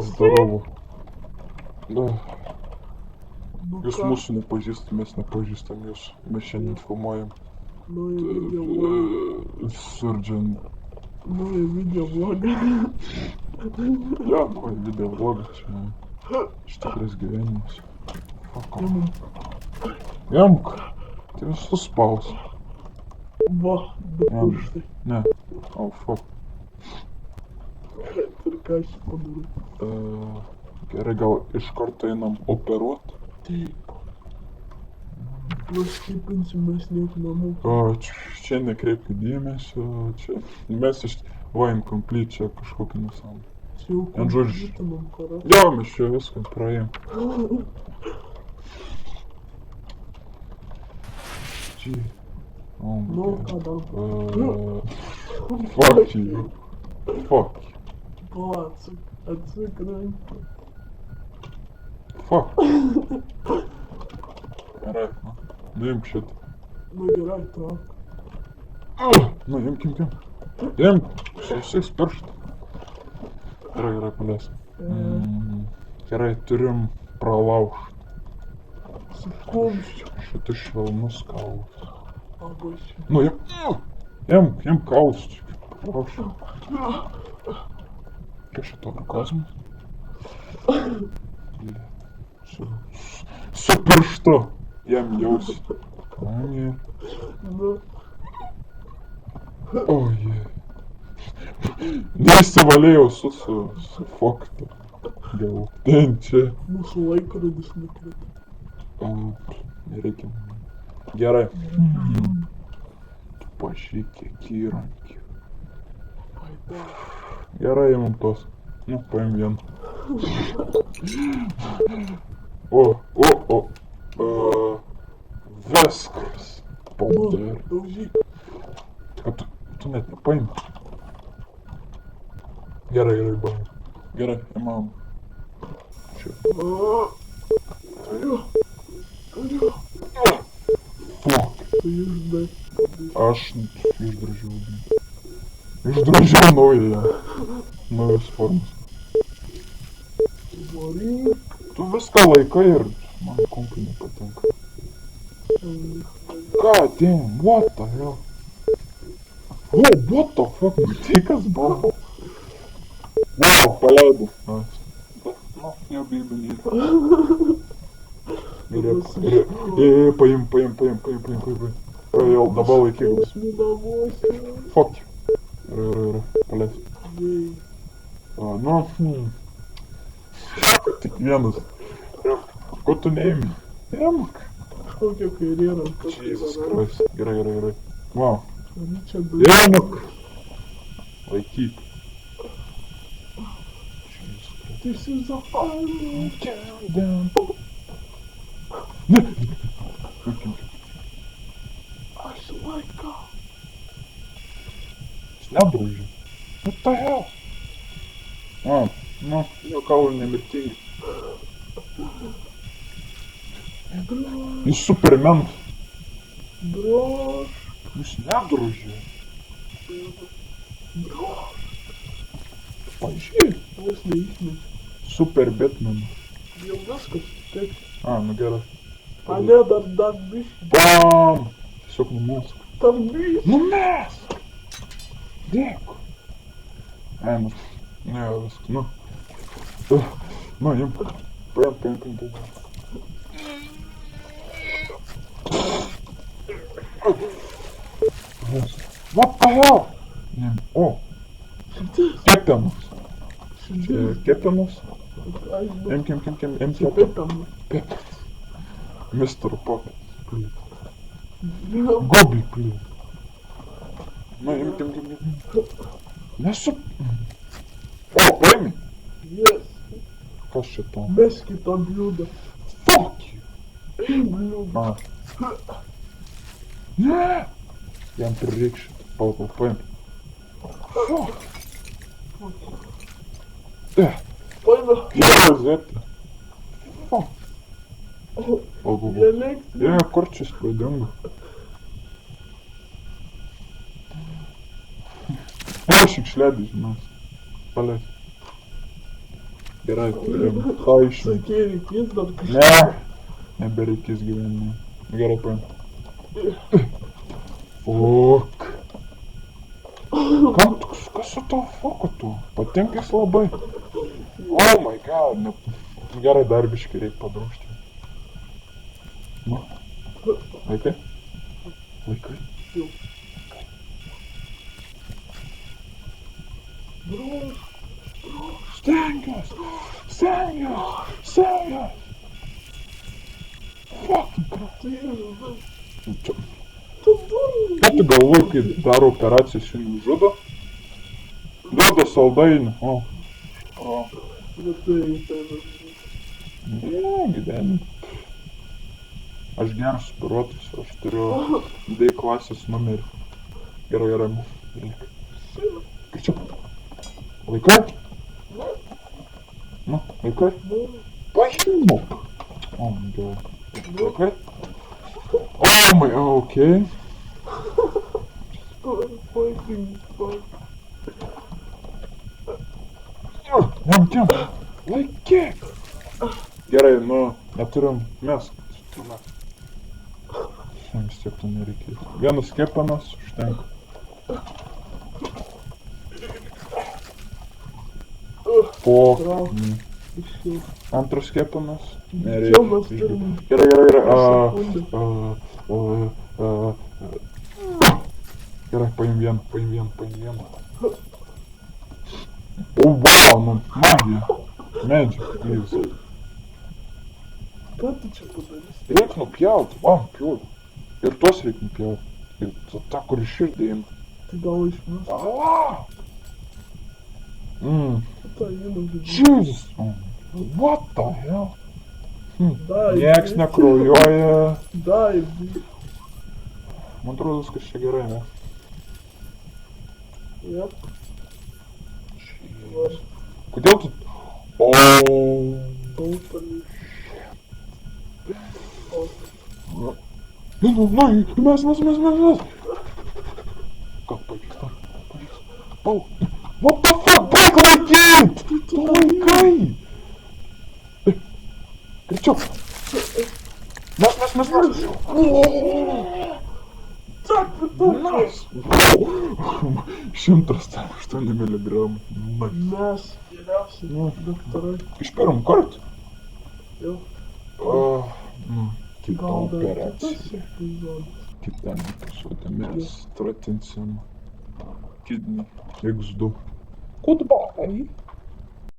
Здорово. Ну Jūs ką, mūsų nepažįstam, mes nepažįstam jūs. Mes šiandien filmuojam naują videoblogą. Surgeon. Naują videoblogą. Jo, kokį video vlogą čia. Iš tikras gyvenimas. Fuck off. Jamk. Tai visus spaus. Va, du pirštai. Ne. Oh, fuck. Ir ką aš padariau? Gerai, gal iš karto einam operuot? Taip. Paskipinsimės nieko namų. Čia nekreipkit dėmesio, čia mes va incomplete, čia kažkokia nesąmonė. Čia jau Ant žodžių. kompiutinam karą. Jo, mes čia viską praėjom. Oh my Nu, god. ką dar? Fuck you. Fuck. Va, atsuk ranką. Fuck. Gerai, nuimk šitą. Nu gerai, trauk. Nu, imk. Imk, šešis pirštų. Gerai, paleisim. Gerai, turim pralaužt. Su kumščiu. Šitas švelnus kaulas. Abašiu. Nu, imk kaulas. Prašau. Kas šito orgazmas? Su pirštu. Jam jausi. Anie. Nu, O, jie. Nesivalėjau su faktu. Gal ten čia. mūsų laikrodis nukrito. Nereikia. Gerai. Tu pažiūrėk, kiek įrankių. Paida. Gerai, imam tos. Nu, paim vieną. O. Viskas. Palder. Daužyk. Tu net nepaim. Gerai, baim. Gerai, imam. Čia. Turiu. Fuck. Tu išdai. Aš išdrožiau. Išdrožiau naują. Naujos formas. Varyk. Tu viską laikai ir man kompai nepatinka. God damn, what the hell? Oh, what the fuck? Tai kas buvo? Wow, paleidau. Nu, nebeibelyt. Paim. Jau dabar laikyk. Fuck. Yra. Paleis. Nu, tik vienas. Ko tu neimi? Imk. Kažkokia kairė ranka. Jesus Christ. Gerai. Wow. Čia daug. Imk. Laikyk. This is a fire. Ne. Aš laikau. Snapdrožiu. What the hell? Nu, jo kaulai nemirtingi. Jis Superman. Drož. Jis neapdrožė. Pažiūrėk. Vos neišmėt. Super Batman. Jau viskas. Taip. Nu gerai. A ne, dar biškį. Bam! Tiesiog numesk. Dar biškį. Numesk! Dėkui. Nu. Ne, viskas. Nu. Imk. Paim. What the hell? O! Kepenas. Kepenas. Imk. Pepam. Pepenas. Mr. Poppins. Gobi, please. Nu, imk. Nesu... O, paimi. Yes. Kas čia tam? Meski tą bliūdą. Fuck you. Bliūdą. Ne! Jam prireiks šitą. Paim. Fuck. Paima. Rozetė. Fuck. Elektrį. Kur čia spraudinga? Aš išleidai, žinai. Paleis. Gerai, turim. Haišim. Sakė, reikės dar kažką. Ne. Nebereikės gyvenime. Gerai, paim. Fuck. Kam tu, kas su to fuku tu? Patinka jis labai. Oh my god. Ne. Gerai, dar biškai reikia padrošti. Nu. Vaikai? Vaikai? Jau. Broš. Stengiuos! Stengiuos! Stengiuos! Fucking crap. Tai yra. Čia. Tu durni. Ką tu galvoji, kai daro operacijas jį nužudo? Duoda saldainį. O. O. Bet tai yra. Ne, gyvenime. Aš geras spiruotas, aš turiu D klasės numerį. Gerai, gerai. Kaip čia? Vaikai? Nu, vaikai? Paimok. Oh my god. Vaikai? Oh my, okay. Fucking fuck. Jam. Laikyk. Gerai, nu, neturim mes. Vis tiek to nereikės. Vienas kepanas užtenka. Po. Antras kepanas. Nereikia. Čia mes turim. Gerai. Gerai, paim vieną. O, wow, nu, magija. Magic, please. Ką tu čia padarysi? Reik nupjauti, man pjauti. Ir tuos reik nupjauti. Ir tą, kur iš širdį eina. Tai gal išmes? Aaa! Tai eina viduje. Jesus! What the hell? Dai, Nieks biškį. nekraujuoja. Dai, biškį. Man atrodo, viskas čia gerai, ne? Jep. Kodėl tu... O. Tautalį. Mes. Ką pavyksta? Pau. What the fuck? Baik laikyt! Tu laikai! Greičiau! Mes! Nice! 108 mg. Mes geriausi daktarai. Iš pirmą kartą? Jau. Kita Gal dar operacija. kitas epizodas. Kitą epizodą mes stratinsim kidney X2. Goodbye!